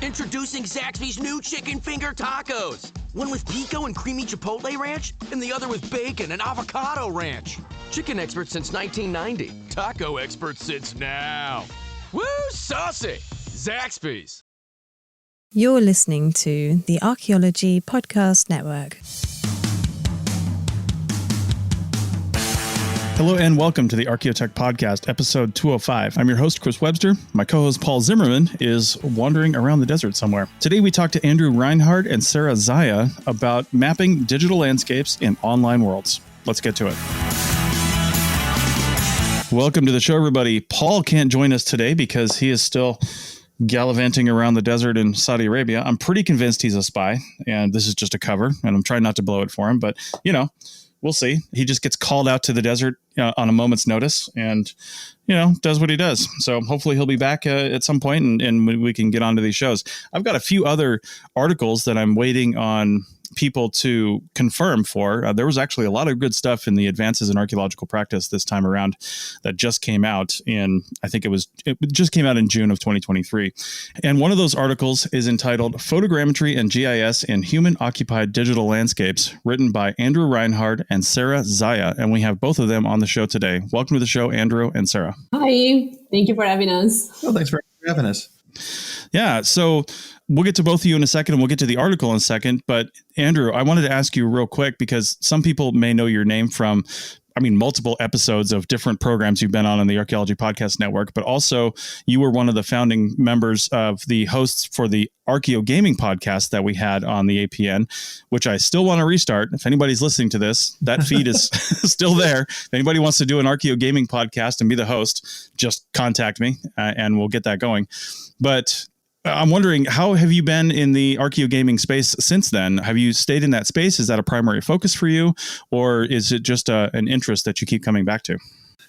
Introducing Zaxby's new chicken finger tacos. One with pico and creamy chipotle ranch, and the other with bacon and avocado ranch. Chicken expert since 1990. Taco expert since now. Woo, saucy! Zaxby's. You're listening to the Archaeology Podcast Network. Hello and welcome to the ArchaeoTech Podcast, episode 205. I'm your host, Chris Webster. My co-host, Paul Zimmerman, is wandering around the desert somewhere. Today, we talk to Reinhard and Sara Zaia about mapping digital landscapes in online worlds. Let's get to it. Welcome to the show, everybody. Paul can't join us today because he is still gallivanting around the desert in Saudi Arabia. I'm pretty convinced he's a spy, and this is just a cover, and I'm trying not to blow it for him, but, you know, we'll see. He just gets called out to the desert on a moment's notice and, you know, does what he does. So hopefully he'll be back at some point and we can get onto these shows. I've got a few other articles that I'm waiting on people to confirm for. There was actually a lot of good stuff in the Advances in Archaeological Practice this time around that just came out in, it just came out in June of 2023. And one of those articles is entitled Photogrammetry and GIS in Human-Occupied Digital Landscapes, written by Andrew Reinhard and Sara Zaia. And we have both of them on the show today. Welcome to the show, Andrew and Sara. Hi, thank you for having us. Well, thanks for having us. Yeah, so we'll get to both of you in a second, and we'll get to the article in a second. But Andrew, I wanted to ask you real quick, because some people may know your name from, multiple episodes of different programs you've been on the Archaeology Podcast Network, but also you were one of the founding members of the hosts for the Archeo Gaming podcast that we had on the APN, which I still want to restart. If anybody's listening to this, that feed is still there. If anybody wants to do an Archeo Gaming podcast and be the host, just contact me and we'll get that going. But I'm wondering, how have you been in the Archeo Gaming space since then? Have you stayed in that space? Is that a primary focus for you? Or is it just an interest that you keep coming back to?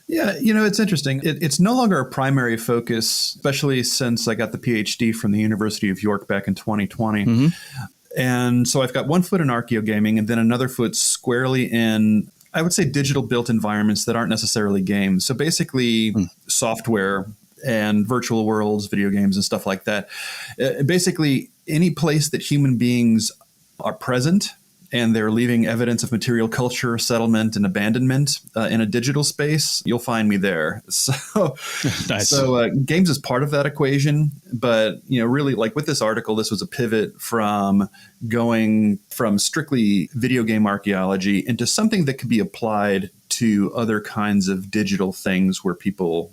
Yeah, it's interesting. It's no longer a primary focus, especially since I got the PhD from the University of York back in 2020. Mm-hmm. And so I've got one foot in Archeo Gaming and then another foot squarely in, I would say, digital built environments that aren't necessarily games. So basically software and virtual worlds, video games and stuff like that. Basically, any place that human beings are present and they're leaving evidence of material culture, settlement, and abandonment in a digital space, you'll find me there. So, nice. So games is part of that equation. But, really, like with this article, this was a pivot from going from strictly video game archaeology into something that could be applied to other kinds of digital things where people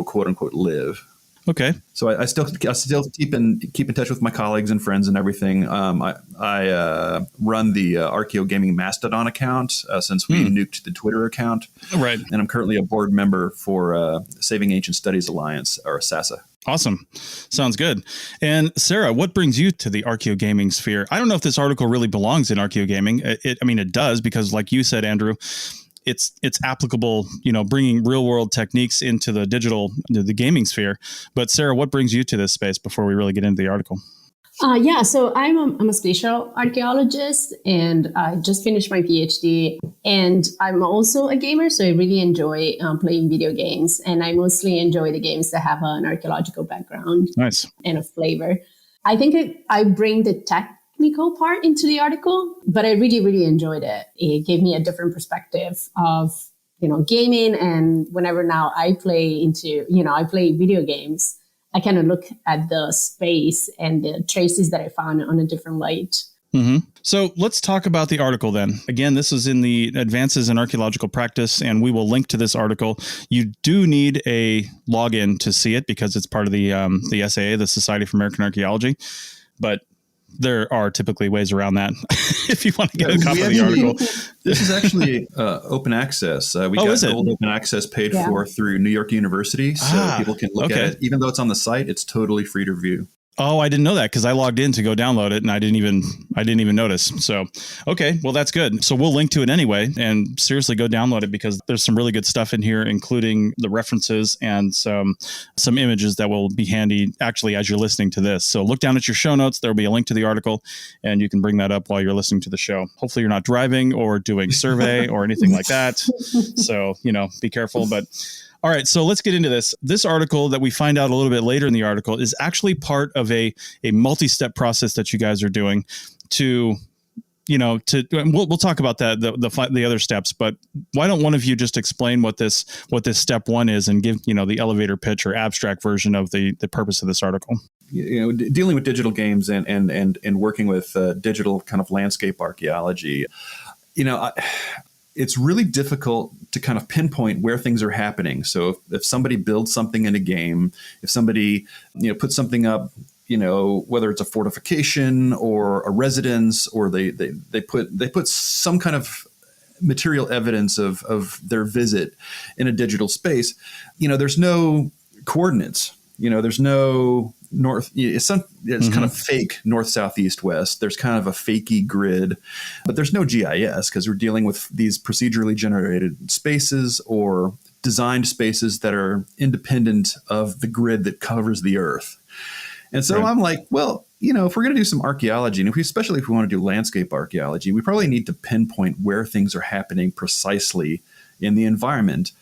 quote unquote live. Okay. So I still keep in touch with my colleagues and friends and everything. I run the Archeo Gaming Mastodon account since we nuked the Twitter account. Right. And I'm currently a board member for Saving Ancient Studies Alliance, or SASA. Awesome. Sounds good. And Sara, what brings you to the Archeo Gaming sphere? I don't know if this article really belongs in Archeo Gaming. It does, because like you said, Andrew, it's applicable, bringing real world techniques into the the gaming sphere. But Sara, what brings you to this space before we really get into the article? So I'm a spatial archaeologist, and I just finished my PhD, and I'm also a gamer. So I really enjoy playing video games, and I mostly enjoy the games that have an archaeological background. Nice. And a flavor. I think I bring the technical part into the article, but I really, really enjoyed it. It gave me a different perspective of, gaming. And whenever now I play video games, I kind of look at the space and the traces that I found on a different light. Mm-hmm. So let's talk about the article then. Again, this is in the Advances in Archaeological Practice, and we will link to this article. You do need a login to see it because it's part of the SAA, the Society for American Archaeology. But there are typically ways around that if you want to get a copy of the article. This is actually open access. We got old open access paid for through New York University, so people can look at it. Even though it's on the site, it's totally free to review. Oh, I didn't know that because I logged in to go download it and I didn't even notice. So, okay, well, that's good. So we'll link to it anyway, and seriously go download it because there's some really good stuff in here, including the references and some images that will be handy actually as you're listening to this. So look down at your show notes. There'll be a link to the article and you can bring that up while you're listening to the show. Hopefully you're not driving or doing survey or anything like that. So, be careful. But All right, so let's get into this. This article that we find out a little bit later in the article is actually part of a multi-step process that you guys are doing to, we'll talk about that, the other steps, but why don't one of you just explain what this step one is and give, the elevator pitch or abstract version of the purpose of this article? Dealing with digital games and working with digital kind of landscape archaeology, it's really difficult to kind of pinpoint where things are happening. So if somebody builds something in a game, if somebody, puts something up, whether it's a fortification or a residence, or they put some kind of material evidence of their visit in a digital space, there's no coordinates, there's no north, it's kind of fake north, south, east, west. There's kind of a fakey grid, but there's no GIS because we're dealing with these procedurally generated spaces or designed spaces that are independent of the grid that covers the earth. And so I'm like, well, if we're going to do some archaeology, and especially if we want to do landscape archaeology, we probably need to pinpoint where things are happening precisely in the environment.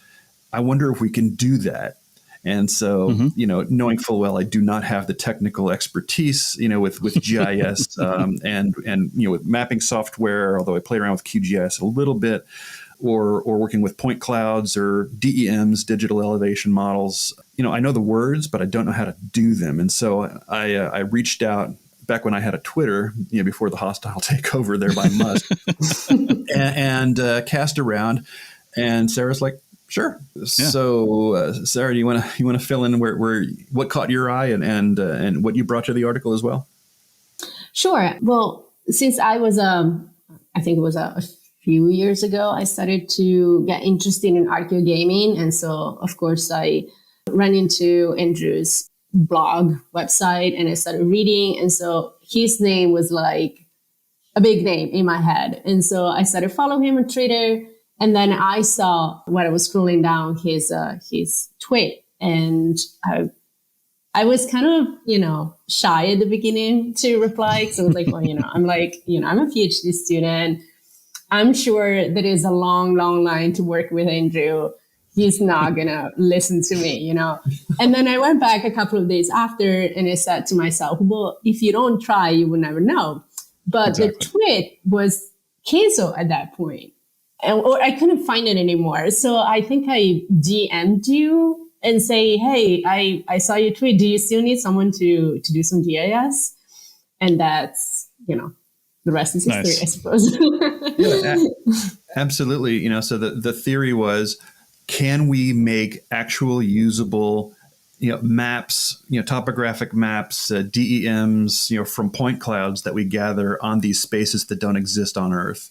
I wonder if we can do that. And so, knowing full well, I do not have the technical expertise, with GIS and with mapping software, although I play around with QGIS a little bit, or working with point clouds or DEMs, digital elevation models. I know the words, but I don't know how to do them. And so I reached out back when I had a Twitter, before the hostile takeover there by Musk, and cast around. And Sarah's like, sure. Yeah. So, Sarah, do you want to fill in where what caught your eye and what you brought to the article as well? Sure. Well, since I was I think it was a few years ago, I started to get interested in archaeogaming, and so of course I ran into Andrew's blog website and I started reading, and so his name was like a big name in my head, and so I started following him on Twitter. And then I saw when I was scrolling down his tweet, and I was kind of, shy at the beginning to reply. Because I was like, well, I'm a PhD student. I'm sure there is a long, long line to work with Andrew. He's not going to listen to me, And then I went back a couple of days after and I said to myself, well, if you don't try, you will never know. But The tweet was canceled at that point. Or I couldn't find it anymore. So I think I DM'd you and say, hey, I saw your tweet. Do you still need someone to do some GIS? And that's, the rest is history, I suppose. Yeah, absolutely. So the theory was, can we make actual usable, maps, topographic maps, DEMs, from point clouds that we gather on these spaces that don't exist on Earth?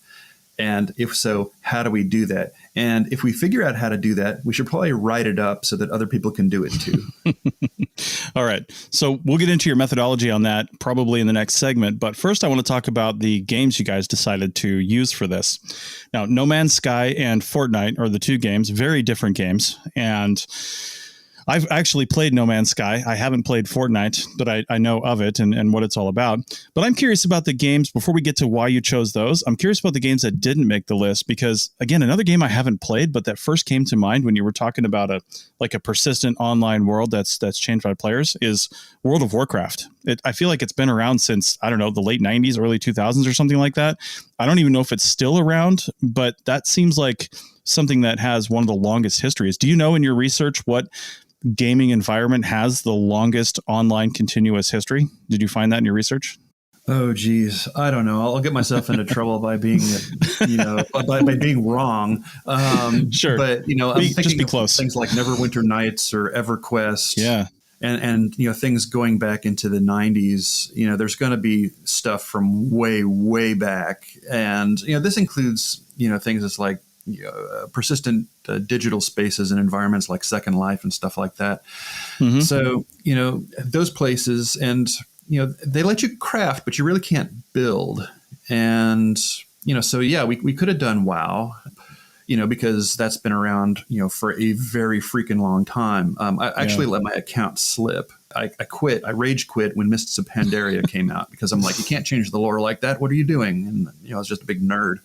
And if so, how do we do that? And if we figure out how to do that, we should probably write it up so that other people can do it too. All right. So we'll get into your methodology on that probably in the next segment. But first, I want to talk about the games you guys decided to use for this. Now, No Man's Sky and Fortnite are the two games, very different games. And I've actually played No Man's Sky. I haven't played Fortnite, but I know of it and what it's all about. But I'm curious about the games, before we get to why you chose those, I'm curious about the games that didn't make the list, because, again, another game I haven't played, but that first came to mind when you were talking about a persistent online world that's changed by players is World of Warcraft. I feel like it's been around since, I don't know, the late 90s, early 2000s or something like that. I don't even know if it's still around, but that seems like something that has one of the longest histories. Do you know in your research what gaming environment has the longest online continuous history? Did you find that in your research? Oh, geez. I don't know. I'll get myself into trouble by being, by being wrong. Sure. But, I'm thinking just be of close. Things like Neverwinter Nights or EverQuest. Yeah. And things going back into the 90s, there's going to be stuff from way, way back. And, this includes, things as like, persistent digital spaces and environments like Second Life and stuff like that. Mm-hmm. So, those places, and, they let you craft, but you really can't build. And, so yeah, we could have done WoW, because that's been around, for a very freaking long time. I actually let my account slip. I quit. I rage quit when Mists of Pandaria came out, because I'm like, you can't change the lore like that. What are you doing? And, I was just a big nerd.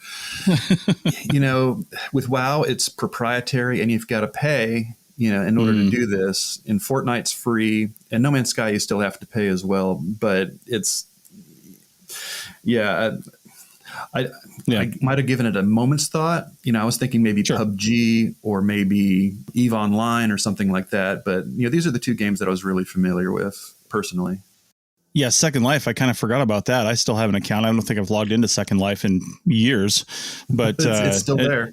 With WoW, it's proprietary and you've got to pay, in order to do this. In Fortnite's free, and No Man's Sky you still have to pay as well. But it's, I might have given it a moment's thought. I was thinking maybe PUBG or maybe EVE Online or something like that. But these are the two games that I was really familiar with personally. Yeah, Second Life, I kind of forgot about that. I still have an account. I don't think I've logged into Second Life in years, but it's still there.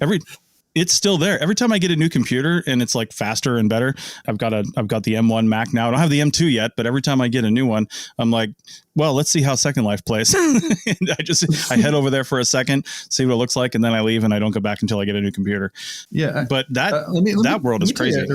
It's still there. Every time I get a new computer and it's like faster and better, I've got the M1 Mac now. I don't have the M2 yet, but every time I get a new one, I'm like, well, let's see how Second Life plays. And I head over there for a second, see what it looks like, and then I leave and I don't go back until I get a new computer. Yeah. But that world is crazy.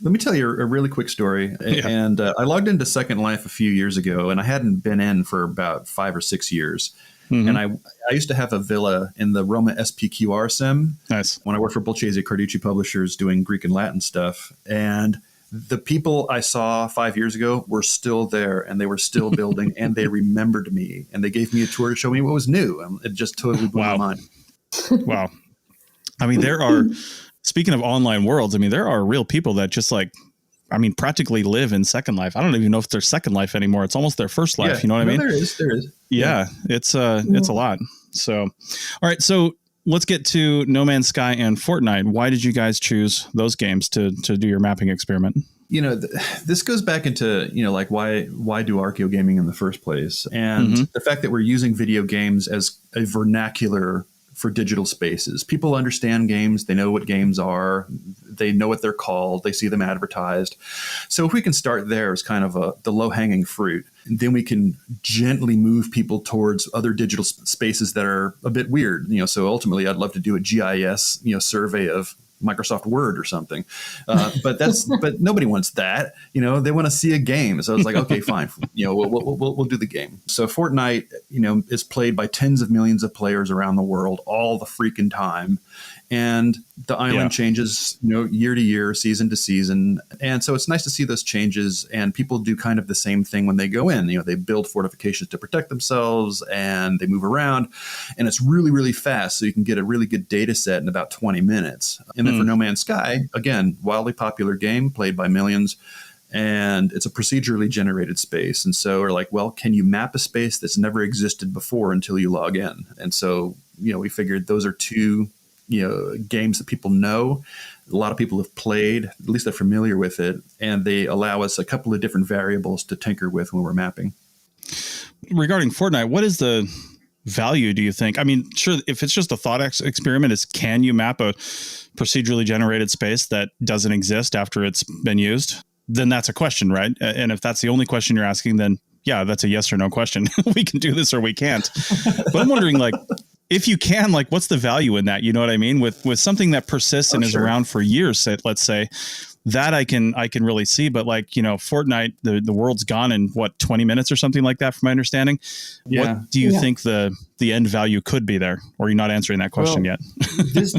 Let me tell you a really quick story. Yeah. And I logged into Second Life a few years ago, and I hadn't been in for about 5 or 6 years. Mm-hmm. And I used to have a villa in the Roma SPQR sim. Nice. When I worked for Bolchese Carducci Publishers doing Greek and Latin stuff. And the people I saw 5 years ago were still there, and they were still building, and they remembered me, and they gave me a tour to show me what was new. It just totally blew my mind. Wow. I mean, speaking of online worlds, there are real people that just practically live in Second Life. I don't even know if they're Second Life anymore. It's almost their first life. Yeah, you know what I mean? There is. Yeah, it's a lot. So, all right. So let's get to No Man's Sky and Fortnite. Why did you guys choose those games to do your mapping experiment? This goes back into, why do Archeo gaming in the first place? And the fact that we're using video games as a vernacular for digital spaces. People understand games. They know what games are. They know what they're called. They see them advertised. So if we can start there as kind of the low-hanging fruit, then we can gently move people towards other digital spaces that are a bit weird. So ultimately, I'd love to do a GIS, survey of Microsoft Word or something. But nobody wants that. They want to see a game. So I was like, okay, fine. We'll do the game. So Fortnite, is played by tens of millions of players around the world all the freaking time. And the island changes, year to year, season to season. And so it's nice to see those changes. And people do kind of the same thing when they go in. They build fortifications to protect themselves, and they move around. And it's really, really fast. So you can get a really good data set in about 20 minutes. And then for No Man's Sky, again, wildly popular game played by millions. And it's a procedurally generated space. And so we're like, well, can you map a space that's never existed before until you log in? And so, we figured those are two games that people know. A lot of people have played, at least they're familiar with it, and they allow us a couple of different variables to tinker with when we're mapping. Regarding Fortnite, what is the value, do you think? Sure, if it's just a thought experiment, can you map a procedurally generated space that doesn't exist after it's been used? Then that's a question, right? And if that's the only question you're asking, then yeah, that's a yes or no question. We can do this or we can't. But I'm wondering, if you can, what's the value in that? You know what I mean? With something that persists and is around for years, let's say, that I can really see. But Fortnite, the world's gone in 20 minutes or something like that, from my understanding. Yeah. What do you think the end value could be there? Or are you not answering that question yet? This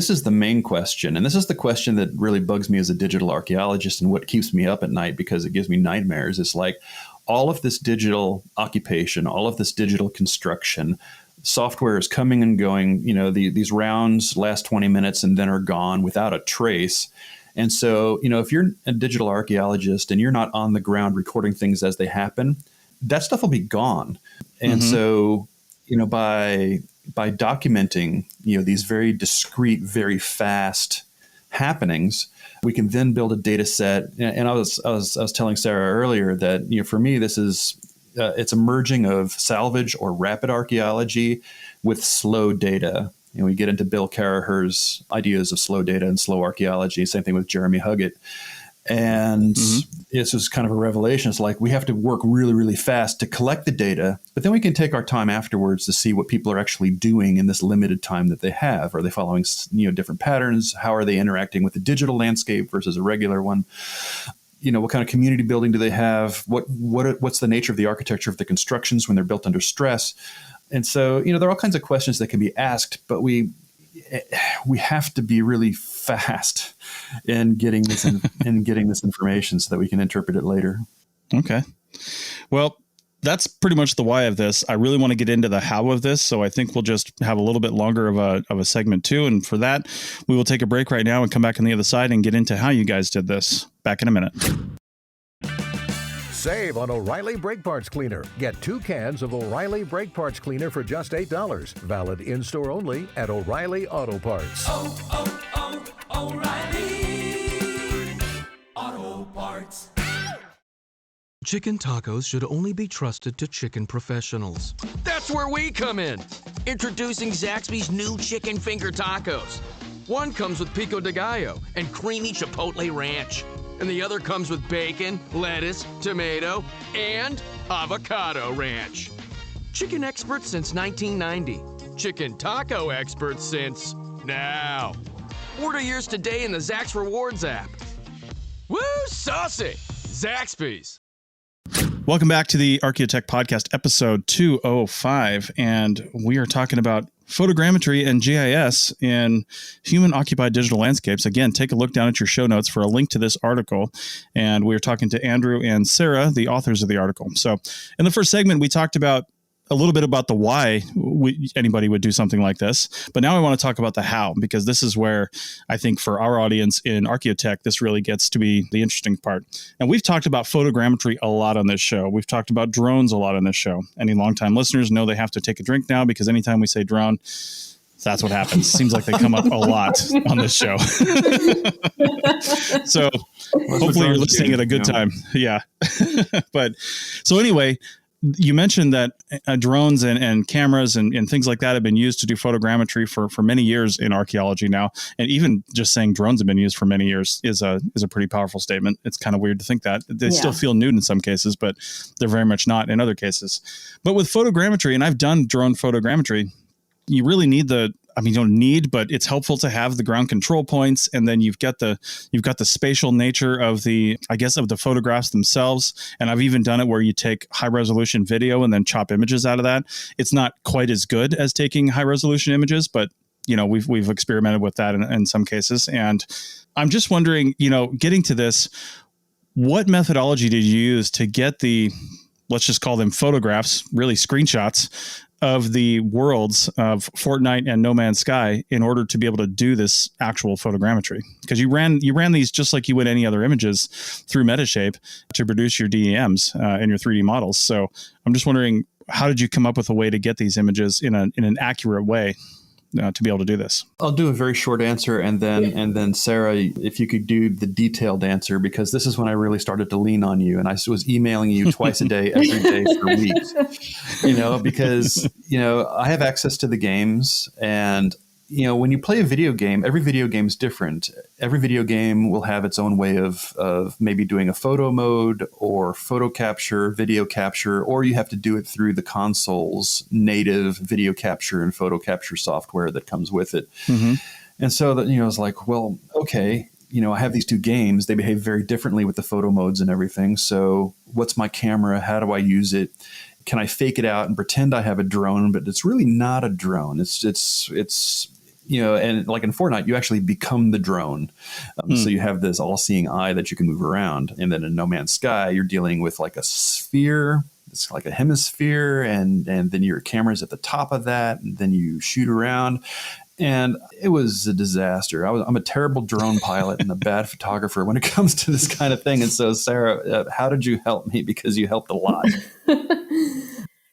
is the main question. And this is the question that really bugs me as a digital archaeologist, and what keeps me up at night because it gives me nightmares. It's like, all of this digital occupation, all of this digital construction, software is coming and going. These rounds last 20 minutes and then are gone without a trace. And so, if you're a digital archaeologist and you're not on the ground recording things as they happen, that stuff will be gone. And so, by documenting, these very discrete, very fast happenings, we can then build a data set. And I was telling Sarah earlier that, for me, this is, it's a merging of salvage or rapid archaeology with slow data. We get into Bill Caraher's ideas of slow data and slow archaeology. Same thing with Jeremy Huggett. And this was kind of a revelation. It's like we have to work really, really fast to collect the data, but then we can take our time afterwards to see what people are actually doing in this limited time that they have. Are they following, different patterns? How are they interacting with the digital landscape versus a regular one? What kind of community building do they have? What's the nature of the architecture of the constructions when they're built under stress? And so, there are all kinds of questions that can be asked, but we have to be really fast in getting this information so that we can interpret it later. Okay. Well, that's pretty much the why of this. I really want to get into the how of this, so I think we'll just have a little bit longer of a segment too. And for that, we will take a break right now and come back on the other side and get into how you guys did this. Back in a minute. Save on O'Reilly Brake Parts Cleaner. Get 2 cans of O'Reilly Brake Parts Cleaner for just $8. Valid in-store only at O'Reilly Auto Parts. O'Reilly Auto Parts. Chicken tacos should only be trusted to chicken professionals. That's where we come in. Introducing Zaxby's new chicken finger tacos. One comes with pico de gallo and creamy chipotle ranch. And the other comes with bacon, lettuce, tomato, and avocado ranch. Chicken experts since 1990. Chicken taco experts since now. Order yours today in the Zax Rewards app. Woo, saucy! Zaxby's. Welcome back to the ArchaeoTech podcast, episode 205. And we are talking about photogrammetry and GIS in human-occupied digital landscapes. Again, take a look down at your show notes for a link to this article. And we're talking to Andrew and Sarah, the authors of the article. So in the first segment, we talked about a little bit about the why anybody would do something like this. But now I want to talk about the how, because this is where I think for our audience in ArchaeoTech, this really gets to be the interesting part. And we've talked about photogrammetry a lot on this show. We've talked about drones a lot on this show. Any longtime listeners know they have to take a drink now, because anytime we say drone, that's what happens. Seems like they come up a lot on this show. So hopefully you're listening at a good time. Yeah. But so anyway, you mentioned that drones and cameras and things like that have been used to do photogrammetry for many years in archaeology now. And even just saying drones have been used for many years is a pretty powerful statement. It's kind of weird to think that. They still feel nude in some cases, but they're very much not in other cases. But with photogrammetry, and I've done drone photogrammetry, you really need you don't need, but it's helpful to have the ground control points. And then you've got the spatial nature of the photographs themselves. And I've even done it where you take high resolution video and then chop images out of that. It's not quite as good as taking high resolution images, but we've experimented with that in some cases. And I'm just wondering, getting to this, what methodology did you use to get let's just call them photographs, really screenshots of the worlds of Fortnite and No Man's Sky in order to be able to do this actual photogrammetry? Because you ran these just like you would any other images through Metashape to produce your DEMs and your 3D models. So I'm just wondering, how did you come up with a way to get these images in an accurate way to be able to do this? I'll do a very short answer, and then Sarah, if you could do the detailed answer, because this is when I really started to lean on you, and I was emailing you twice a day, every day for weeks. Because I have access to the games, and when you play a video game, every video game is different. Every video game will have its own way of maybe doing a photo mode or photo capture, video capture, or you have to do it through the console's native video capture and photo capture software that comes with it. Mm-hmm. And so that, I was like, well, okay, I have these two games. They behave very differently with the photo modes and everything. So what's my camera? How do I use it? Can I fake it out and pretend I have a drone, but it's really not a drone. It's and like in Fortnite, you actually become the drone. So you have this all-seeing eye that you can move around. And then in No Man's Sky, you're dealing with like a sphere. It's like a hemisphere. And then your camera's at the top of that. And then you shoot around. And it was a disaster. I'm a terrible drone pilot and a bad photographer when it comes to this kind of thing. And so, Sarah, how did you help me? Because you helped a lot.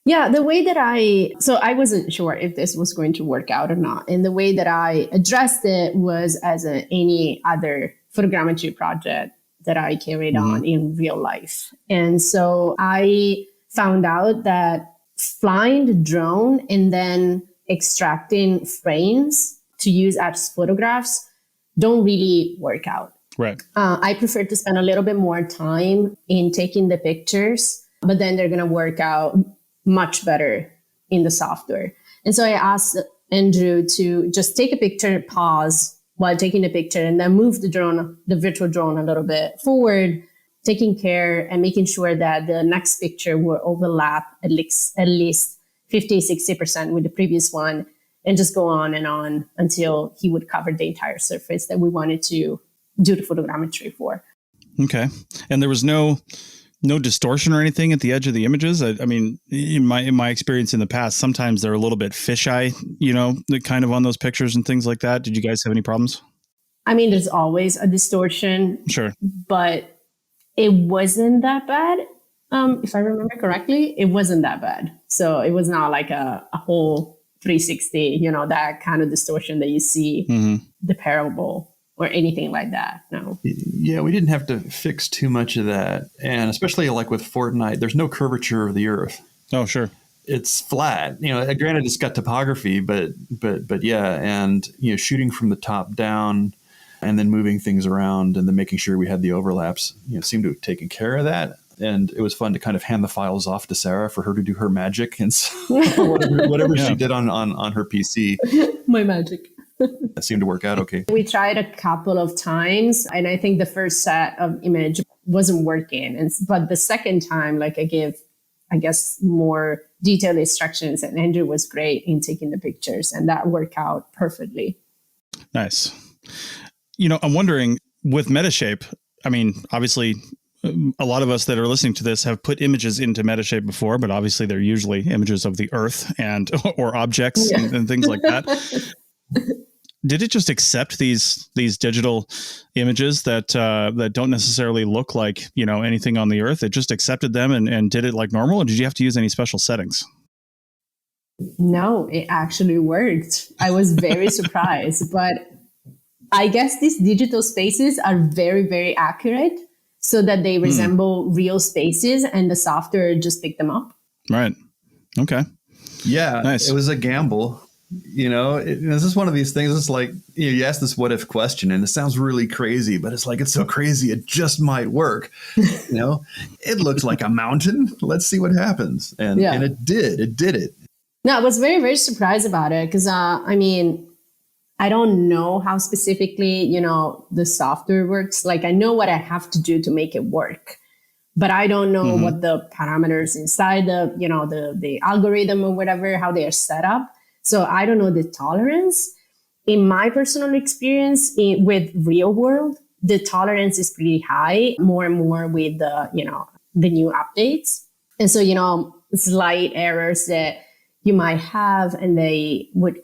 Yeah, the way that I wasn't sure if this was going to work out or not. And the way that I addressed it was as any other photogrammetry project that I carried on in real life. And so I found out that flying the drone and then extracting frames to use as photographs don't really work out. Right. I prefer to spend a little bit more time in taking the pictures, but then they're going to work out much better in the software. And so I asked Andrew to just take a picture, pause while taking the picture, and then move the virtual drone a little bit forward, taking care and making sure that the next picture will overlap at least 50-60% with the previous one, and just go on and on until he would cover the entire surface that we wanted to do the photogrammetry for. Okay. And there was no no distortion or anything at the edge of the images? I mean, in my experience in the past, sometimes they're a little bit fisheye, kind of on those pictures and things like that. Did you guys have any problems? I mean, there's always a distortion. Sure. But it wasn't that bad. If I remember correctly, it wasn't that bad. So it was not like a whole 360, that kind of distortion that you see the parable or anything like that. No. Yeah, we didn't have to fix too much of that. And especially like with Fortnite, there's no curvature of the earth. Oh, sure. It's flat. Granted, it's got topography, but yeah. And, shooting from the top down and then moving things around and then making sure we had the overlaps, seemed to have taken care of that. And it was fun to kind of hand the files off to Sarah for her to do her magic and whatever she did on her PC. My magic. That seemed to work out okay. We tried a couple of times, and I think the first set of image wasn't working. But the second time, like I gave, I guess, more detailed instructions, and Andrew was great in taking the pictures, and that worked out perfectly. Nice. I'm wondering with Metashape, I mean, obviously, a lot of us that are listening to this have put images into Metashape before, but obviously they're usually images of the earth or objects and things like that. Did it just accept these digital images that don't necessarily look like anything on the earth? It just accepted them and did it like normal, or did you have to use any special settings? No, it actually worked. I was very surprised, but I guess these digital spaces are very, very accurate, so that they resemble real spaces, and the software just picked them up. Right. Okay. Yeah. Nice. It was a gamble. This is one of these things. It's like, you ask this what if question and it sounds really crazy, but it's like, it's so crazy. It just might work. It looks like a mountain. Let's see what happens. And it did. It did it. No, I was very, very surprised about it because, I don't know how specifically, the software works. Like I know what I have to do to make it work, but I don't know what the parameters inside the algorithm or whatever, how they are set up. So I don't know the tolerance. In my personal experience with real world, the tolerance is pretty high, more and more with the new updates. And so, slight errors that you might have, and they would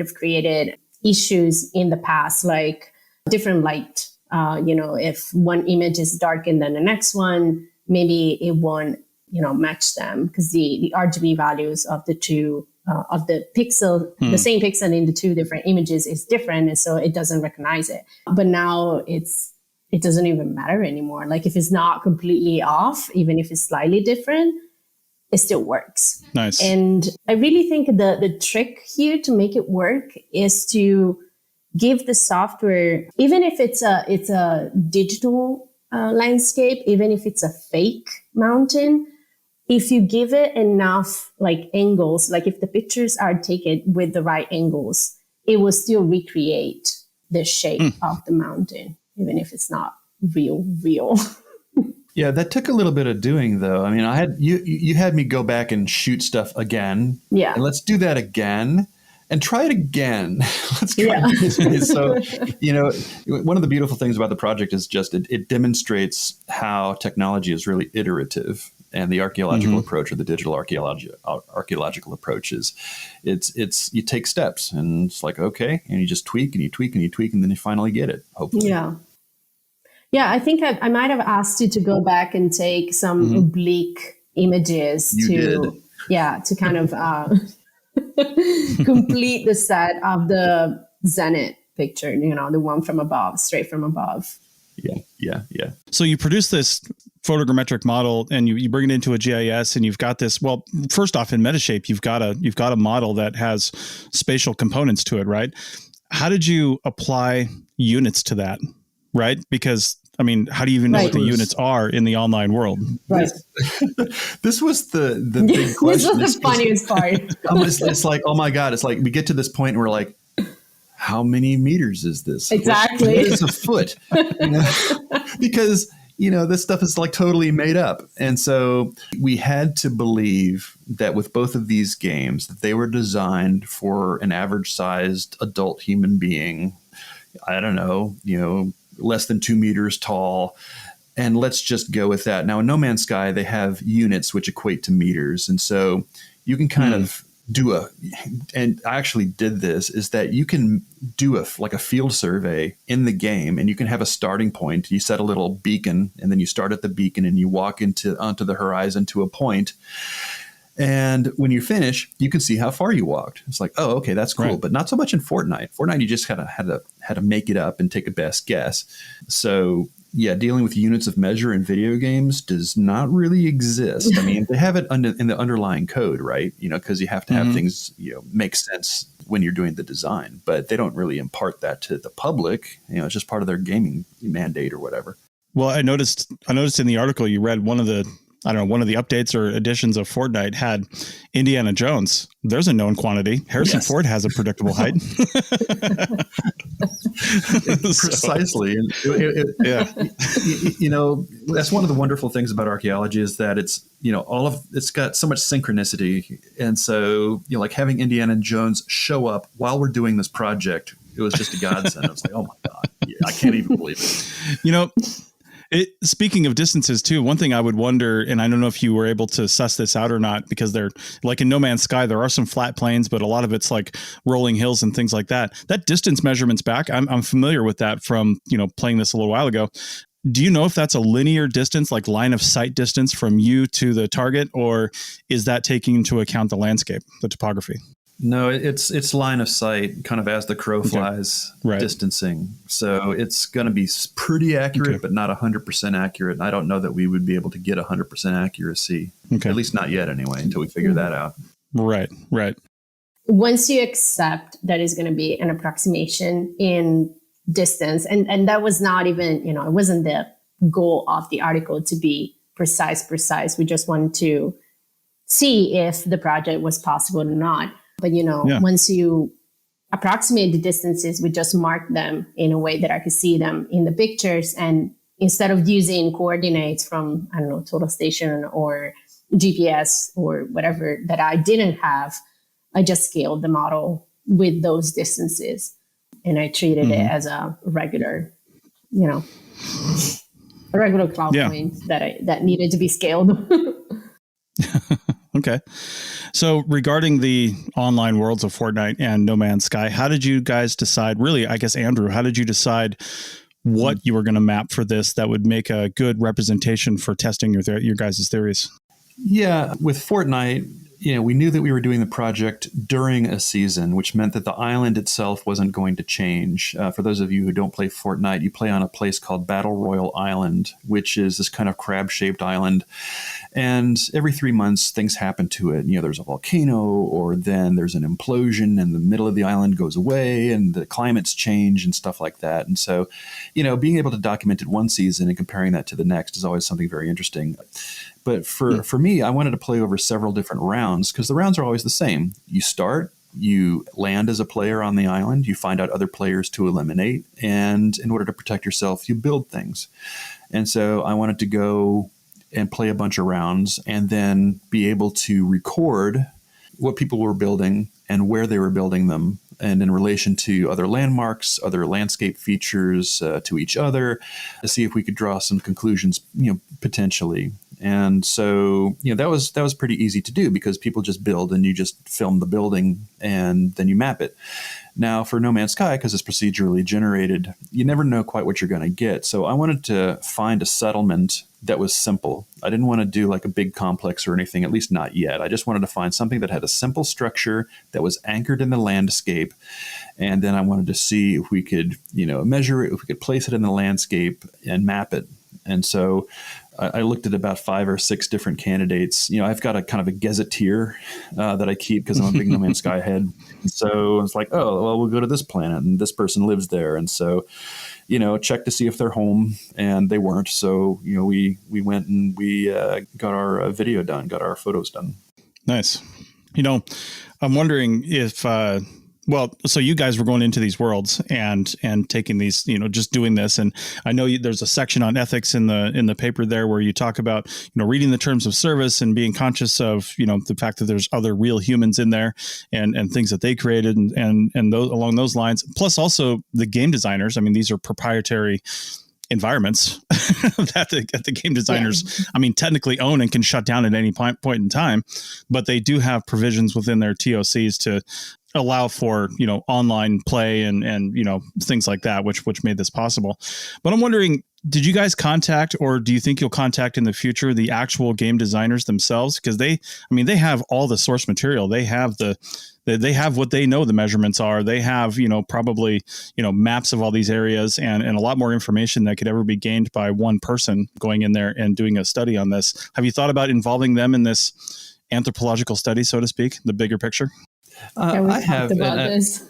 have created issues in the past, like different light. If one image is darker than the next one, maybe it won't, match them because the RGB values of the two of the pixel, the same pixel in the two different images is different. And so it doesn't recognize it. But now it doesn't even matter anymore. Like if it's not completely off, even if it's slightly different, it still works. Nice. And I really think the trick here to make it work is to give the software, even if it's a digital landscape, even if it's a fake mountain, if you give it enough like angles, like if the pictures are taken with the right angles, it will still recreate the shape of the mountain, even if it's not real. Yeah, that took a little bit of doing, though. I mean, you had me go back and shoot stuff again. Yeah, and let's do that again and try it again. Let's try it. So, one of the beautiful things about the project is just it demonstrates how technology is really iterative. And the archaeological approach, or the digital archaeological approach, is it's you take steps, and it's like, okay, and you just tweak and you tweak and you tweak, and then you finally get it, hopefully. Yeah, I think I might have asked you to go back and take some oblique images to kind of complete the set of the Zenith picture, the one from above, straight from above. Yeah. So you produce this photogrammetric model and you bring it into a GIS, and you've got this, well, first off in Metashape, you've got a model that has spatial components to it, right? How did you apply units to that? Right? Because how do you even know what the units are in the online world? Right. This was the big question. This was the funniest part. It's like, oh my God, it's like we get to this point and we're like, how many meters is this? Exactly. What is a foot? Because, this stuff is like totally made up. And so we had to believe that with both of these games, that they were designed for an average sized adult human being. I don't know, less than 2 meters tall. And let's just go with that. Now, in No Man's Sky, they have units which equate to meters. And so you can kind of and I actually did this, is that you can do a field survey in the game, and you can have a starting point. You set a little beacon, and then you start at the beacon and you walk onto the horizon to a point. And when you finish, you can see how far you walked. It's like, oh, okay, that's cool. Right. But not so much in Fortnite. Fortnite, you just kind of had to make it up and take a best guess. So yeah, dealing with units of measure in video games does not really exist. I mean, they have it in the underlying code, right? Because you have to have things, make sense when you're doing the design, but they don't really impart that to the public. It's just part of their gaming mandate or whatever. Well, I noticed in the article you read one of the updates or additions of Fortnite had Indiana Jones. There's a known quantity. Harrison Ford has a predictable height. Precisely. That's one of the wonderful things about archaeology is that it's, it's got so much synchronicity. And so, like having Indiana Jones show up while we're doing this project, it was just a godsend. I was like, oh my God, I can't even believe it. Speaking of distances too, one thing I would wonder, and I don't know if you were able to suss this out or not, because they're like in No Man's Sky, there are some flat plains, but a lot of it's like rolling hills and things like that. That distance measurements back, I'm familiar with that from, playing this a little while ago. Do you know if that's a linear distance, like line of sight distance from you to the target, or is that taking into account the landscape, the topography? No, it's line of sight, kind of as the crow flies, distancing. So it's going to be pretty accurate, but not 100% accurate. And I don't know that we would be able to get 100% accuracy, at least not yet anyway, until we figure that out. Right. Once you accept that is going to be an approximation in distance, and that was not even, it wasn't the goal of the article to be precise. We just wanted to see if the project was possible or not. But, once you approximate the distances, we just mark them in a way that I could see them in the pictures. And instead of using coordinates from, Total Station or GPS or whatever that I didn't have, I just scaled the model with those distances. And I treated it as a regular, a regular cloud point that needed to be scaled. Okay. So regarding the online worlds of Fortnite and No Man's Sky, how did you guys decide, really, I guess, Andrew, how did you decide what you were going to map for this that would make a good representation for testing your guys' theories? Yeah, with Fortnite, we knew that we were doing the project during a season, which meant that the island itself wasn't going to change. For those of you who don't play Fortnite, you play on a place called Battle Royal Island, which is this kind of crab-shaped island. And every 3 months, things happen to it. There's a volcano, or then there's an implosion, and the middle of the island goes away, and the climates change and stuff like that. And so, being able to document it one season and comparing that to the next is always something very interesting. But for me, I wanted to play over several different rounds because the rounds are always the same. You start, you land as a player on the island, you find out other players to eliminate, and in order to protect yourself, you build things. And so I wanted to go and play a bunch of rounds and then be able to record what people were building and where they were building them, and in relation to other landmarks, other landscape features, to each other, to see if we could draw some conclusions, potentially. And so, that was pretty easy to do because people just build and you just film the building and then you map it. Now, for No Man's Sky, because it's procedurally generated, you never know quite what you're going to get. So I wanted to find a settlement that was simple. I didn't want to do like a big complex or anything, at least not yet. I just wanted to find something that had a simple structure that was anchored in the landscape. And then I wanted to see if we could, measure it, if we could place it in the landscape and map it. And so I looked at about 5 or 6 different candidates. I've got a kind of a gazetteer that I keep because I'm a big No Man's Sky head. And so it's like, oh, well, we'll go to this planet and this person lives there. And so, check to see if they're home, and they weren't. So, we went and we got our video done, got our photos done. Nice. I'm wondering if, so you guys were going into these worlds and taking these, just doing this. And I know there's a section on ethics in the paper there where you talk about, reading the terms of service and being conscious of, the fact that there's other real humans in there and things that they created and those along those lines. Plus also the game designers. I mean, these are proprietary environments that the game designers, I mean, technically own and can shut down at any point in time, but they do have provisions within their TOCs to allow for, online play and things like that, which made this possible. But I'm wondering, did you guys contact, or do you think you'll contact in the future, the actual game designers themselves? Because they have all the source material. They have they have what they know the measurements are. They have, probably, maps of all these areas and a lot more information that could ever be gained by one person going in there and doing a study on this. Have you thought about involving them in this anthropological study, so to speak, the bigger picture? I have about this.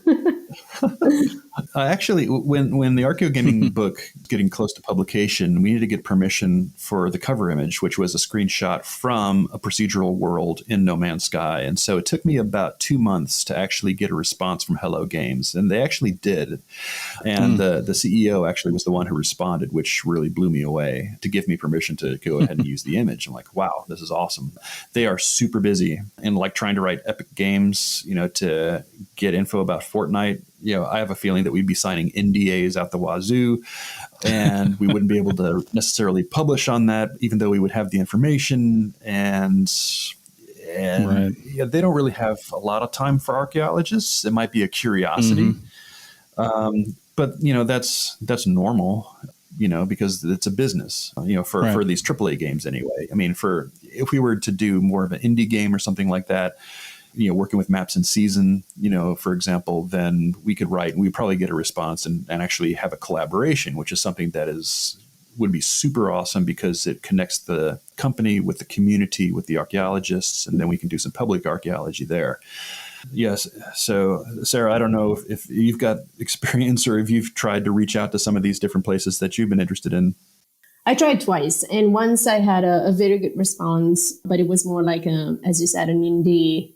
Actually, when the Archeo Gaming book getting close to publication, we needed to get permission for the cover image, which was a screenshot from a procedural world in No Man's Sky. And so it took me about 2 months to actually get a response from Hello Games, and they actually did. And the CEO actually was the one who responded, which really blew me away, to give me permission to go ahead and use the image. I'm like, wow, this is awesome. They are super busy and trying to write epic games, to get info about Fortnite. I have a feeling that we'd be signing NDAs out the wazoo, and we wouldn't be able to necessarily publish on that, even though we would have the information. And right. They don't really have a lot of time for archaeologists. It might be a curiosity, but that's normal. Because it's a business. For these AAA games anyway. I mean, if we were to do more of an indie game or something like that, working with Maps and Season, for example, then we could write and we'd probably get a response and actually have a collaboration, which is something that would be super awesome because it connects the company with the community, with the archaeologists, and then we can do some public archaeology there. Yes. So, Sarah, I don't know if you've got experience or if you've tried to reach out to some of these different places that you've been interested in. I tried twice, and once I had a very good response, but it was more like, as you said, an indie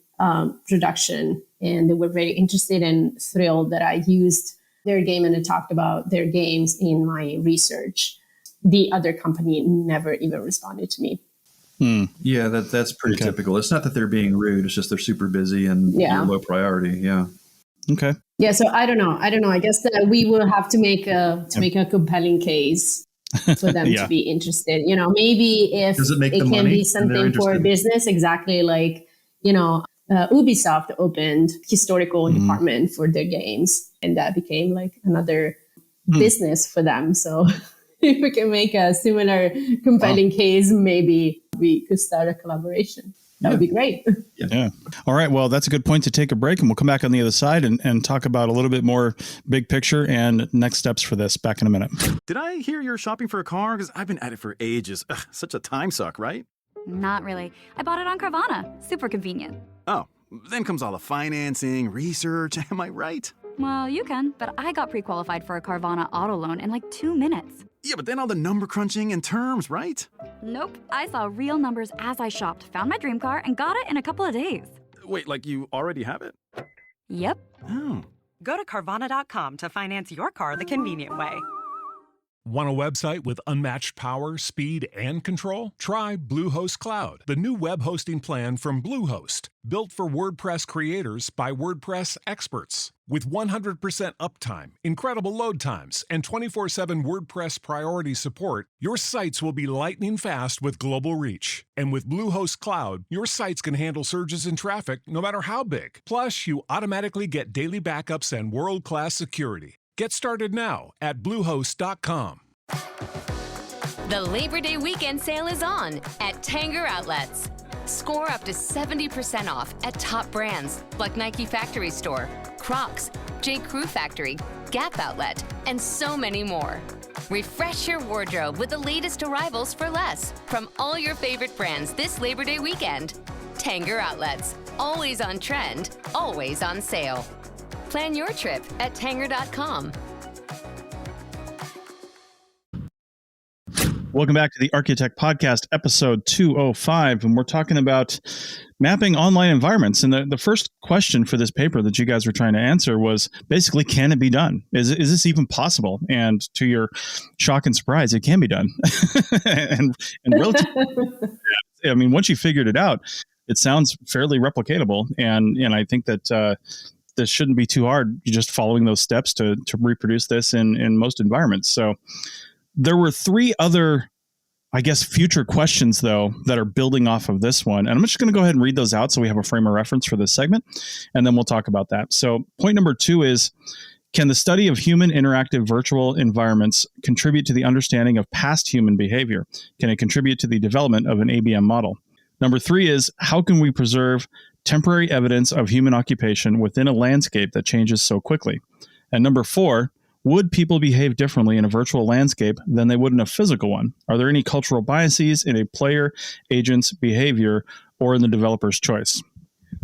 production, and they were very interested and thrilled that I used their game and I talked about their games in my research. The other company never even responded to me. Yeah, that's pretty typical. It's not that they're being rude; it's just they're super busy and low priority. Yeah. Okay. Yeah. So I don't know. I guess that we will have to make a compelling case for them to be interested. Maybe if it can be something for business, exactly like Ubisoft opened historical department for their games, and that became like another business for them. So if we can make a similar compelling case, maybe we could start a collaboration. That would be great. Yeah. All right. Well, that's a good point to take a break, and we'll come back on the other side and talk about a little bit more big picture and next steps for this. Back in a minute. Did I hear you're shopping for a car? Because I've been at it for ages. Ugh, such a time suck, right? Not really. I bought it on Carvana. Super convenient. Oh, then comes all the financing, research. Am I right? Well, you can, but I got pre-qualified for a Carvana auto loan in like 2 minutes. Yeah, but then all the number crunching and terms, right? Nope. I saw real numbers as I shopped, found my dream car, and got it in a couple of days. Wait, like you already have it? Yep. Oh. Go to Carvana.com to finance your car the convenient way. Want a website with unmatched power, speed, and control? Try Bluehost Cloud, the new web hosting plan from Bluehost, built for WordPress creators by WordPress experts. With 100% uptime, incredible load times, and 24/7 WordPress priority support, your sites will be lightning fast with global reach. And with Bluehost Cloud, your sites can handle surges in traffic no matter how big. Plus, you automatically get daily backups and world-class security. Get started now at Bluehost.com. The Labor Day weekend sale is on at Tanger Outlets. Score up to 70% off at top brands like Nike Factory Store, Crocs, J. Crew Factory, Gap Outlet, and so many more. Refresh your wardrobe with the latest arrivals for less from all your favorite brands this Labor Day weekend. Tanger Outlets, always on trend, always on sale. Plan your trip at Tanger.com. Welcome back to the ArchaeoTech Podcast, episode 205, and we're talking about mapping online environments. And the first question for this paper that you guys were trying to answer was basically, can it be done? Is this even possible? And to your shock and surprise, it can be done. and I mean, once you figured it out, it sounds fairly replicatable. And I think that this shouldn't be too hard. You're just following those steps to reproduce this in most environments. So There were three other, I guess, future questions, though, that are building off of this one. And I'm just going to go ahead and read those out so we have a frame of reference for this segment, and then we'll talk about that. So point number 2 is, can the study of human interactive virtual environments contribute to the understanding of past human behavior? Can it contribute to the development of an ABM model? Number 3 is, how can we preserve temporary evidence of human occupation within a landscape that changes so quickly? And number 4, would people behave differently in a virtual landscape than they would in a physical one? Are there any cultural biases in a player agent's behavior or in the developer's choice?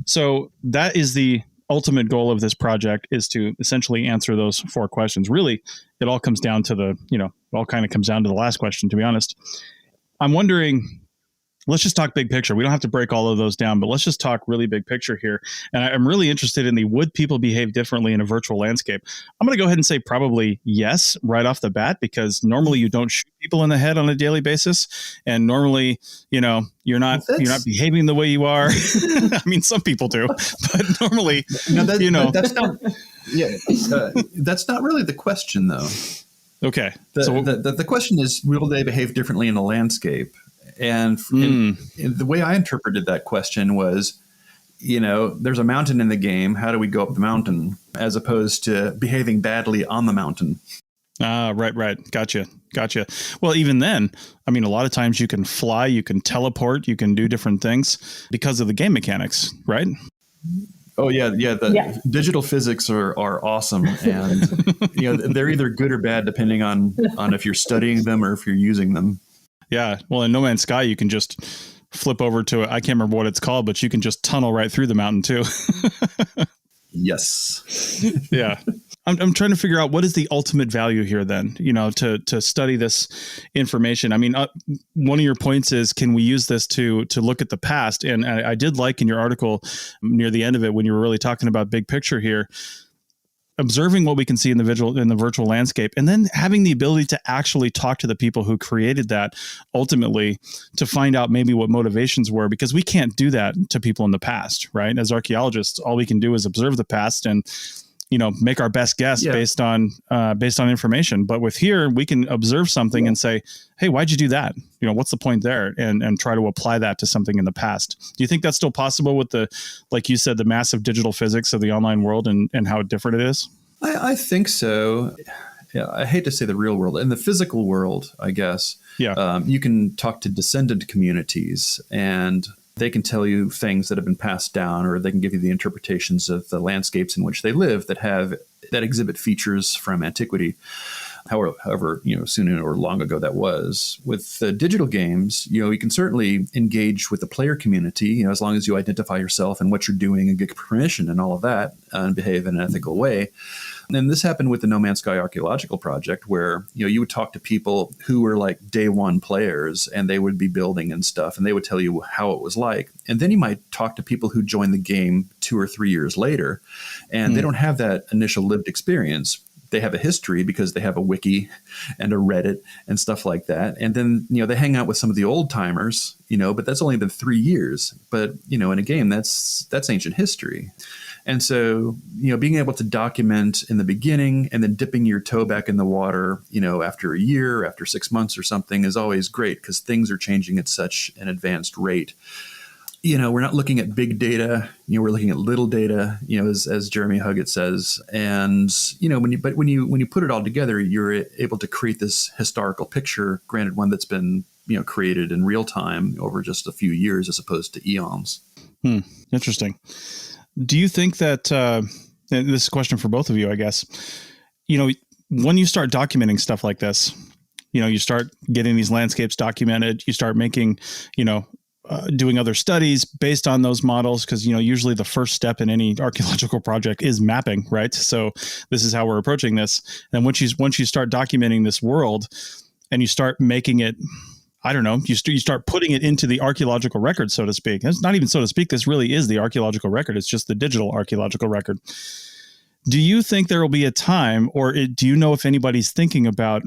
So that is the ultimate goal of this project, is to essentially answer those 4 questions. Really, it all comes down to it all kind of comes down to the last question, to be honest. I'm wondering, let's just talk big picture. We don't have to break all of those down, but let's just talk really big picture here. And I'm really interested in the, would people behave differently in a virtual landscape? I'm going to go ahead and say probably yes, right off the bat, because normally you don't shoot people in the head on a daily basis. And normally, you're not behaving the way you are. I mean, some people do, but normally, that's not, that's not really the question, though. Okay. The question is, will they behave differently in a landscape? And the way I interpreted that question was, there's a mountain in the game. How do we go up the mountain, as opposed to behaving badly on the mountain? Right. Gotcha. Well, even then, I mean, a lot of times you can fly, you can teleport, you can do different things because of the game mechanics, right? Oh, yeah. Digital physics are awesome. And, they're either good or bad, depending on if you're studying them or if you're using them. Yeah. Well, in No Man's Sky, you can just flip over to I can't remember what it's called, but you can just tunnel right through the mountain too. Yes. Yeah. I'm trying to figure out, what is the ultimate value here then, to study this information. I mean, one of your points is, can we use this to look at the past? And I did like in your article near the end of it, when you were really talking about big picture here, observing what we can see in the virtual landscape, and then having the ability to actually talk to the people who created that ultimately to find out maybe what motivations were, because we can't do that to people in the past, right? As archaeologists, all we can do is observe the past and, make our best guess based on information. But with here, we can observe something and say, hey, why'd you do that? What's the point there? And try to apply that to something in the past. Do you think that's still possible with like you said, the massive digital physics of the online world and how different it is? I think so. Yeah, I hate to say the real world. In the physical world, I guess, you can talk to descendant communities, and they can tell you things that have been passed down, or they can give you the interpretations of the landscapes in which they live that exhibit features from antiquity. However, soon or long ago that was. With digital games, you can certainly engage with the player community, as long as you identify yourself and what you're doing and get permission and all of that, and behave in an ethical way. And this happened with the No Man's Sky Archaeological Project, where you would talk to people who were like day one players, and they would be building and stuff, and they would tell you how it was like. And then you might talk to people who joined the game 2 or 3 years later, and they don't have that initial lived experience. They have a history because they have a wiki and a Reddit and stuff like that. And then, they hang out with some of the old timers, but that's only been 3 years. But, in a game, that's ancient history. And so, being able to document in the beginning and then dipping your toe back in the water, after a year, after 6 months or something is always great, because things are changing at such an advanced rate. We're not looking at big data, we're looking at little data, as Jeremy Huggett says. And, when you put it all together, you're able to create this historical picture, granted one that's been, created in real time over just a few years as opposed to eons. Interesting. Do you think that, and this is a question for both of you, I guess, when you start documenting stuff like this, you start getting these landscapes documented, you start making, doing other studies based on those models, because usually the first step in any archaeological project is mapping, right? So this is how we're approaching this. And once you start documenting this world and you start making it, I don't know, you start putting it into the archaeological record, so to speak. It's not even so to speak. This really is the archaeological record. It's just the digital archaeological record. Do you think there will be a time, or do you know if anybody's thinking about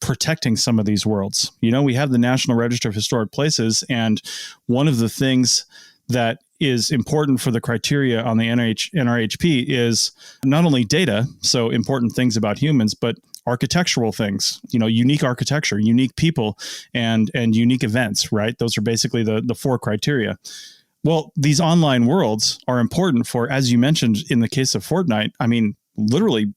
protecting some of these worlds? We have the National Register of Historic Places, and one of the things that is important for the criteria on the NRHP is not only data, so important things about humans, but architectural things, unique architecture, unique people, and unique events, right? Those are basically the 4 criteria. Well, these online worlds are important for, as you mentioned, in the case of Fortnite, I mean, literally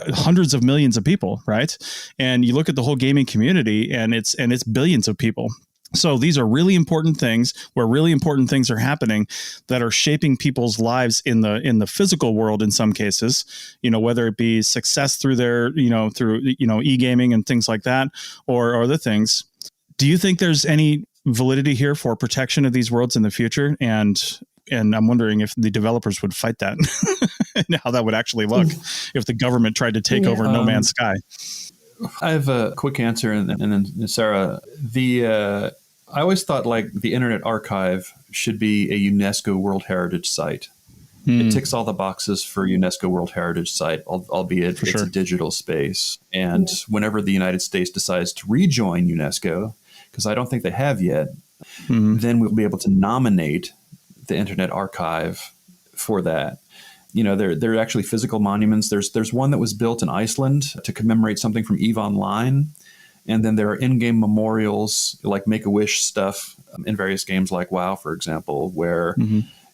hundreds of millions of people, right? And you look at the whole gaming community, and it's billions of people. So these are really important things where really important things are happening that are shaping people's lives in the physical world in some cases, whether it be success through their, through e-gaming and things like that, or other things. Do you think there's any validity here for protection of these worlds in the future? And I'm wondering if the developers would fight that and how that would actually look if the government tried to take over No Man's Sky. I have a quick answer, and then Sarah. I always thought like the Internet Archive should be a UNESCO World Heritage Site. It ticks all the boxes for UNESCO World Heritage Site, albeit it's a digital space. And whenever the United States decides to rejoin UNESCO, because I don't think they have yet, then we'll be able to nominate the Internet Archive for that. There are actually physical monuments. There's one that was built in Iceland to commemorate something from EVE Online. And then there are in-game memorials like Make-A-Wish stuff in various games like WoW, for example, where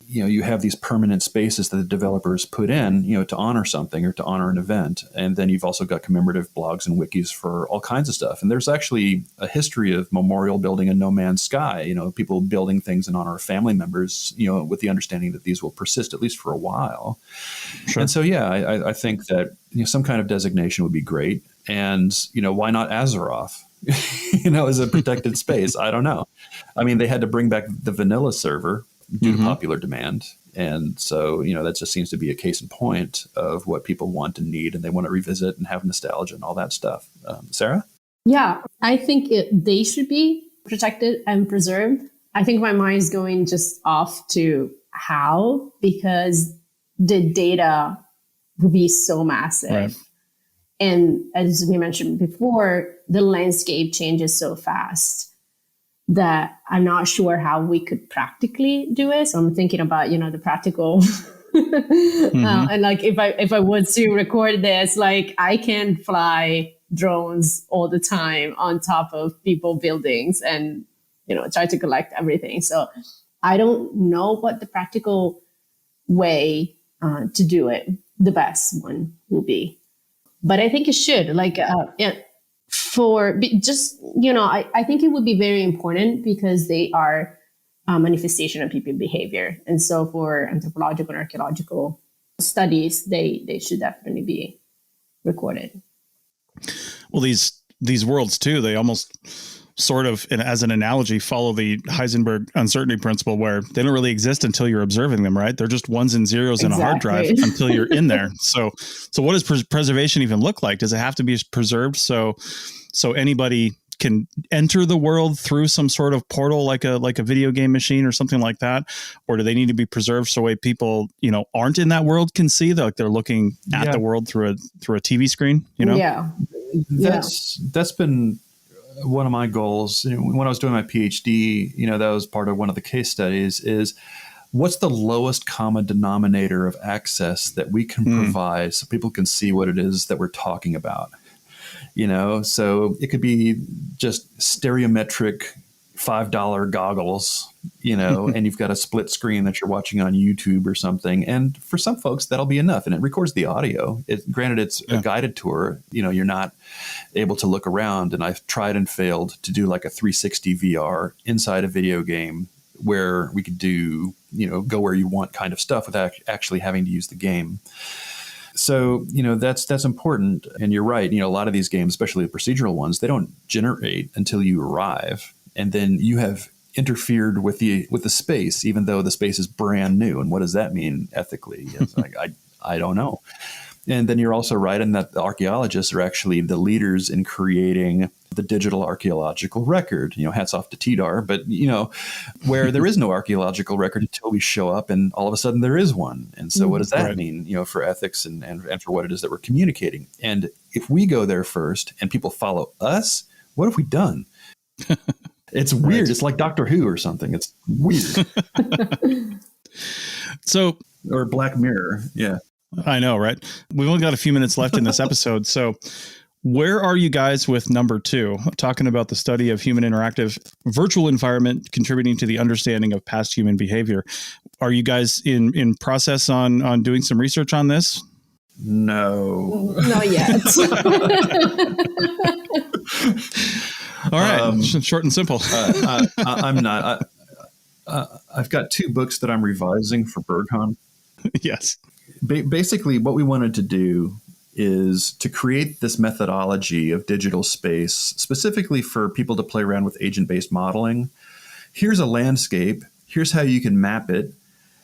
you have these permanent spaces that the developers put in, to honor something or to honor an event. And then you've also got commemorative blogs and wikis for all kinds of stuff. And there's actually a history of memorial building in No Man's Sky, people building things in honor of family members, with the understanding that these will persist at least for a while. Sure. And so, I think that some kind of designation would be great. And, why not Azeroth, as a protected space? I don't know. I mean, they had to bring back the vanilla server due to popular demand. And so, that just seems to be a case in point of what people want and need, and they want to revisit and have nostalgia and all that stuff. Sarah? Yeah, I think they should be protected and preserved. I think my mind is going just off to how, because the data will be so massive. Right. And as we mentioned before, the landscape changes so fast that I'm not sure how we could practically do it. So I'm thinking about, the practical and like if I was to record this, like I can fly drones all the time on top of people buildings and, try to collect everything. So I don't know what the practical way to do it, the best one will be. But I think it should, I think it would be very important because they are a manifestation of people behavior. And so for anthropological and archaeological studies, they should definitely be recorded. Well, these worlds too, they almost sort of, as an analogy, follow the Heisenberg uncertainty principle, where they don't really exist until you're observing them, right? They're just ones and zeros in a hard drive until you're in there. So what does preservation even look like? Does it have to be preserved so anybody can enter the world through some sort of portal, like a video game machine or something like that? Or do they need to be preserved so way people, aren't in that world can see, like they're looking at the world through a TV screen, Yeah. That's been one of my goals. When I was doing my PhD, that was part of one of the case studies, is what's the lowest common denominator of access that we can provide so people can see what it is that we're talking about. So it could be just stereometric $5 goggles, and you've got a split screen that you're watching on YouTube or something. And for some folks, that'll be enough. And it records the audio. Granted, it's a guided tour. you're not able to look around. And I've tried and failed to do like a 360 VR inside a video game where we could do, go where you want kind of stuff without actually having to use the game. So, that's important. And you're right. A lot of these games, especially the procedural ones, they don't generate until you arrive. And then you have interfered with the space, even though the space is brand new. And what does that mean ethically? It's like, I don't know. And then you're also right in that the archaeologists are actually the leaders in creating the digital archaeological record. Hats off to TDAR, but where there is no archaeological record until we show up, and all of a sudden there is one. And so, what does that mean? For ethics and for what it is that we're communicating. And if we go there first and people follow us, what have we done? It's weird. Right. It's like Doctor Who or something. It's weird. Or Black Mirror. Yeah. I know, right? We've only got a few minutes left in this episode. So Where are you guys with number 2, talking about the study of human interactive virtual environment contributing to the understanding of past human behavior? Are you guys in process on doing some research on this? No. Not yet. All right. Short and simple. I'm not. I've got 2 books that I'm revising for BirdCon. Yes. Basically, what we wanted to do is to create this methodology of digital space specifically for people to play around with agent-based modeling. Here's a landscape. Here's how you can map it.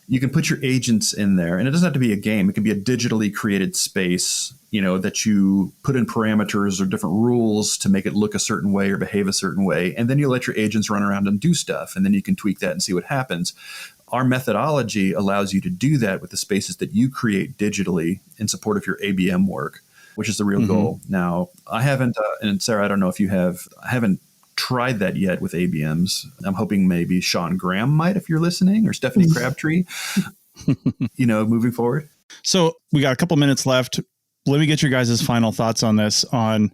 You can put your agents in there, and it doesn't have to be a game. It can be a digitally created space, that you put in parameters or different rules to make it look a certain way or behave a certain way. And then you let your agents run around and do stuff, and then you can tweak that and see what happens. Our methodology allows you to do that with the spaces that you create digitally in support of your ABM work, which is the real goal. Now, I haven't, and Sarah, I don't know if you have, I haven't tried that yet with ABMs. I'm hoping maybe Sean Graham might, if you're listening, or Stephanie Crabtree, moving forward. So we got a couple minutes left. Let me get your guys' final thoughts on this, on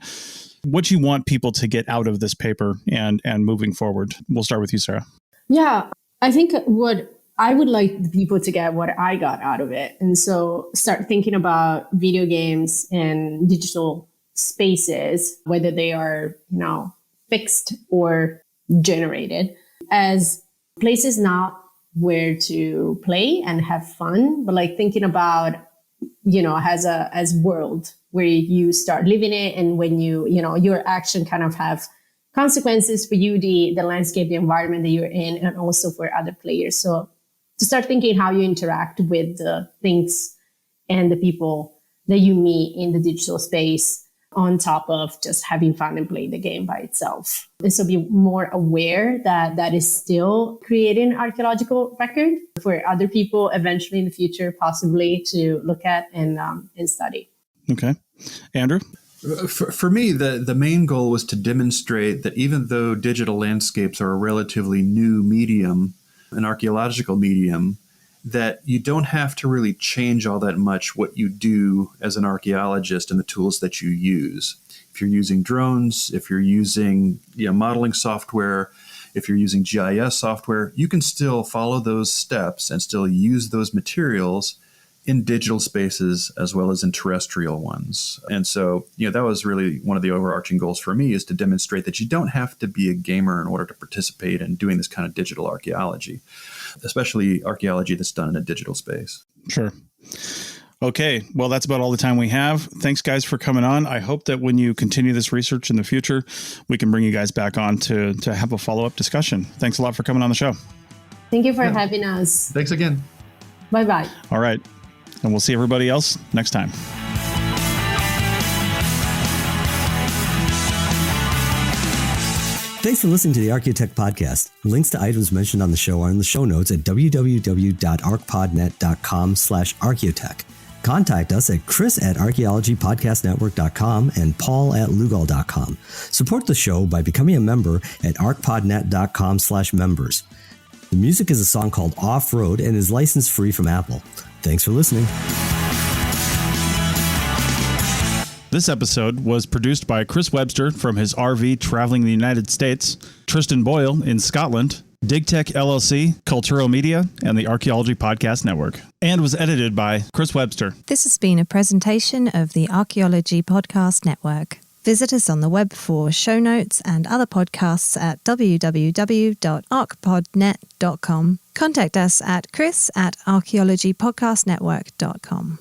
what you want people to get out of this paper and moving forward. We'll start with you, Sarah. Yeah, I think what I would like the people to get what I got out of it. And so start thinking about video games and digital spaces, whether they are, fixed or generated, as places not where to play and have fun, but like thinking about, as world where you start living it. And when your action kind of have consequences for you, the landscape, the environment that you're in, and also for other players. So to start thinking how you interact with the things and the people that you meet in the digital space on top of just having fun and playing the game by itself. And so be more aware that is still creating archaeological record for other people eventually in the future, possibly to look at and study. Okay. Andrew? For me, the main goal was to demonstrate that even though digital landscapes are a relatively new medium, an archaeological medium, that you don't have to really change all that much what you do as an archaeologist and the tools that you use. If you're using drones, if you're using modeling software, if you're using GIS software, you can still follow those steps and still use those materials in digital spaces as well as in terrestrial ones. And so, that was really one of the overarching goals for me, is to demonstrate that you don't have to be a gamer in order to participate in doing this kind of digital archaeology, especially archaeology that's done in a digital space. Sure. Okay. Well, that's about all the time we have. Thanks, guys, for coming on. I hope that when you continue this research in the future, we can bring you guys back on to have a follow-up discussion. Thanks a lot for coming on the show. Thank you for having us. Thanks again. Bye-bye. All right. And we'll see everybody else next time. Thanks for listening to the ArchaeoTech podcast. Links to items mentioned on the show are in the show notes at www.archpodnet.com/archaeotech. Contact us at chris@archaeologypodcastnetwork.com and paul@lugal.com. Support the show by becoming a member at archpodnet.com/members. The music is a song called Off-Road and is license free from Apple. Thanks for listening. This episode was produced by Chris Webster from his RV traveling the United States, Tristan Boyle in Scotland, DigTech LLC, Cultural Media, and the Archaeology Podcast Network, and was edited by Chris Webster. This has been a presentation of the Archaeology Podcast Network. Visit us on the web for show notes and other podcasts at www.archpodnet.com. Contact us at chris@archaeologypodcastnetwork.com.